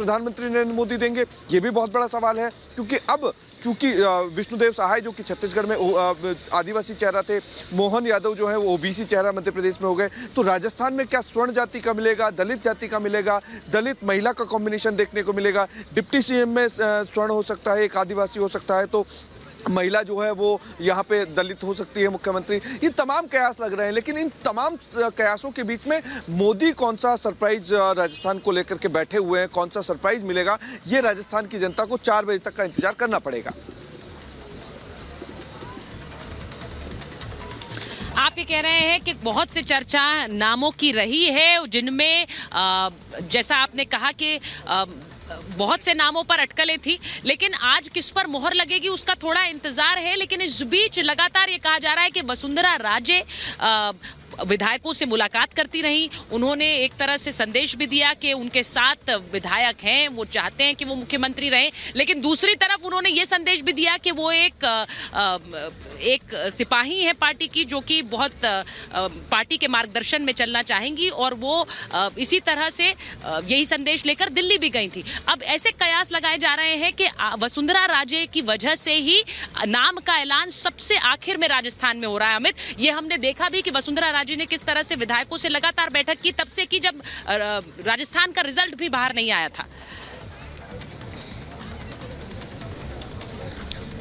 प्रधानमंत्री नरेंद्र मोदी देंगे, ये भी बहुत बड़ा सवाल है। क्योंकि अब चूंकि विष्णुदेव सहाय जो कि छत्तीसगढ़ में आदिवासी चेहरा थे, मोहन यादव जो है वो ओबीसी चेहरा मध्य प्रदेश में हो गए, तो राजस्थान में क्या स्वर्ण जाति का मिलेगा, दलित जाति का मिलेगा, दलित महिला का कॉम्बिनेशन देखने को मिलेगा। डिप्टी सीएम में स्वर्ण हो सकता है, एक आदिवासी हो सकता है, तो महिला जो है वो यहाँ पे दलित हो सकती है मुख्यमंत्री। ये तमाम कयास लग रहे हैं, लेकिन इन तमाम कयासों के बीच में मोदी कौन सा सरप्राइज राजस्थान को लेकर के बैठे हुए हैं, कौन सा सरप्राइज मिलेगा, ये राजस्थान की जनता को 4 बजे तक का इंतजार करना पड़ेगा। आप ये कह रहे हैं कि बहुत से चर्चा नामों की रही है, जिनमें जैसा आपने कहा कि बहुत से नामों पर अटकलें थी, लेकिन आज किस पर मोहर लगेगी उसका थोड़ा इंतजार है। लेकिन इस बीच लगातार ये कहा जा रहा है कि वसुंधरा राजे विधायकों से मुलाकात करती रहीं। उन्होंने एक तरह से संदेश भी दिया कि उनके साथ विधायक हैं, वो चाहते हैं कि वो मुख्यमंत्री रहें, लेकिन दूसरी तरफ उन्होंने ये संदेश भी दिया कि वो एक सिपाही है पार्टी की, जो कि बहुत पार्टी के मार्गदर्शन में चलना चाहेंगी, और वो इसी तरह से यही संदेश लेकर दिल्ली भी गई थी। अब ऐसे कयास लगाए जा रहे हैं कि वसुंधरा राजे की वजह से ही नाम का ऐलान सबसे आखिर में राजस्थान में हो रहा है। अमित, ये हमने देखा भी कि वसुंधरा राजे ने किस तरह से विधायकों से लगातार बैठक की, तब से की जब राजस्थान का रिजल्ट भी बाहर नहीं आया था।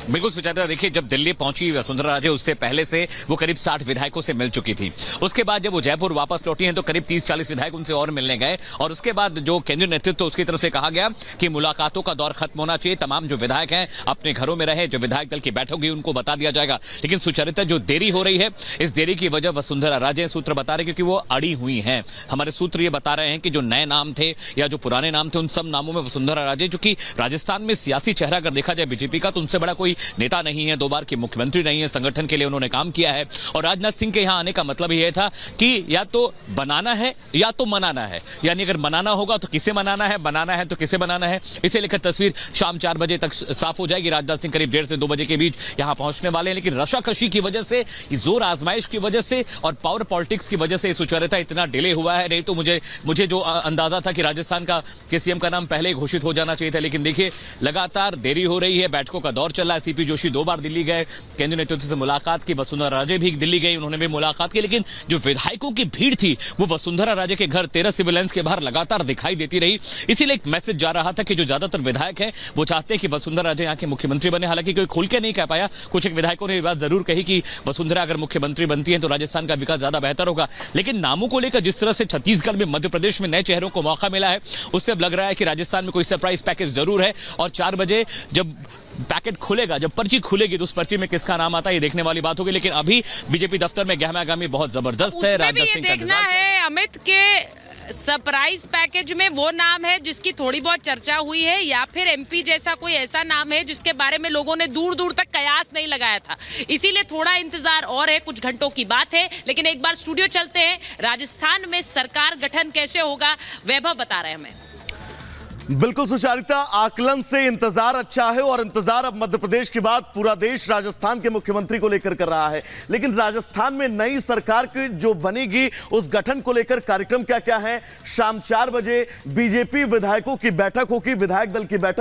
बिल्कुल सुचाता, देखिए जब दिल्ली पहुंची वसुंधरा राजे, उससे पहले से वो करीब 60 विधायकों से मिल चुकी थी। उसके बाद जब वो जयपुर वापस लौटी हैं तो करीब 30-40 विधायक उनसे और मिलने गए, और उसके बाद जो केंद्रीय नेतृत्व उसकी तरफ से कहा गया कि मुलाकातों का दौर खत्म होना चाहिए, तमाम जो विधायक हैं अपने घरों में रहे, जो विधायक दल की बैठक हुई उनको बता दिया जाएगा। लेकिन सुचरिता, जो देरी हो रही है, इस देरी की वजह वसुंधरा राजे सूत्र बता रहे क्योंकि वो अड़ी हुई हैं। हमारे सूत्र ये बता रहे हैं कि जो नए नाम थे या जो पुराने नाम थे, उन सब नामों में वसुंधरा राजे, जो कि राजस्थान में सियासी चेहरा अगर देखा जाए बीजेपी का, तो उनसे बड़ा कोई नेता नहीं है, 2 बार की मुख्यमंत्री नहीं है, संगठन के लिए उन्होंने काम किया है। और राजनाथ सिंह के यहां आने का मतलब यह था कि या तो बनाना है या तो मनाना है, यानी अगर बनाना होगा तो किसे मनाना है, बनाना है तो किसे बनाना है। इसे लेकर तस्वीर शाम 4 बजे तक साफ हो जाएगी। राजनाथ सिंह करीब 1:30 से 2 बजे के बीच यहां पहुंचने वाले हैं, लेकिन रशाकशी की वजह से, जोर आजमाइश की वजह से और पावर पॉलिटिक्स की वजह से सुचरिता इतना डिले हुआ है। नहीं तो मुझे जो अंदाजा था कि राजस्थान का सीएम का नाम पहले घोषित हो जाना चाहिए था, लेकिन देखिए लगातार देरी हो रही है, बैठकों का दौर चल रहा है। सीपी जोशी 2 बार दिल्ली गए, केंद्रीय नेतृत्व से मुलाकात की, वसुंधरा राजे भी दिल्ली गई, उन्होंने भी मुलाकात की, लेकिन जो विधायकों की भीड़ थी वो वसुंधरा राजे के घर 13 सिविल लाइंस के बाहर लगातार दिखाई देती रही। इसीलिए एक मैसेज जा रहा था कि जो ज्यादातर विधायक हैं वो चाहते हैं कि वसुंधरा राजे यहाँ के मुख्यमंत्री बने। हालांकि कोई खुल के नहीं कह पाया, कुछ एक विधायकों ने ये बात जरूर कही कि वसुंधरा अगर मुख्यमंत्री बनती है तो राजस्थान का विकास ज्यादा बेहतर होगा। लेकिन नामों को लेकर जिस तरह से छत्तीसगढ़ में, मध्य प्रदेश में नए चेहरों को मौका मिला है, उससे अब लग रहा है कि राजस्थान में कोई सरप्राइज पैकेज जरूर है। और 4 बजे जब पैकेट खुलेगा, जब पर्ची खुलेगी, तो उस पर्ची में किसका नाम आता है ये देखने वाली बात होगी। लेकिन अभी बीजेपी दफ्तर में गहमागहमी बहुत जबरदस्त है। राजनाथ सिंह का देखना है अमित के सरप्राइज पैकेज में वो नाम है जिसकी थोड़ी बहुत चर्चा हुई है, या फिर एमपी जैसा कोई ऐसा नाम है जिसके बारे में लोगों ने दूर दूर तक कयास नहीं लगाया था। इसीलिए थोड़ा इंतजार और है, कुछ घंटों की बात है। लेकिन एक बार स्टूडियो चलते हैं, राजस्थान में सरकार गठन कैसे होगा, वैभव बता रहे हैं हमें। बिल्कुल सुचारिता, आकलन से इंतजार अच्छा है, और इंतजार अब मध्य प्रदेश के बाद पूरा देश राजस्थान के मुख्यमंत्री को लेकर कर रहा है। लेकिन राजस्थान में नई सरकार की जो बनेगी उस गठन को लेकर कार्यक्रम क्या क्या है। शाम 4 बजे बीजेपी विधायकों की बैठक होगी, विधायक दल की बैठक।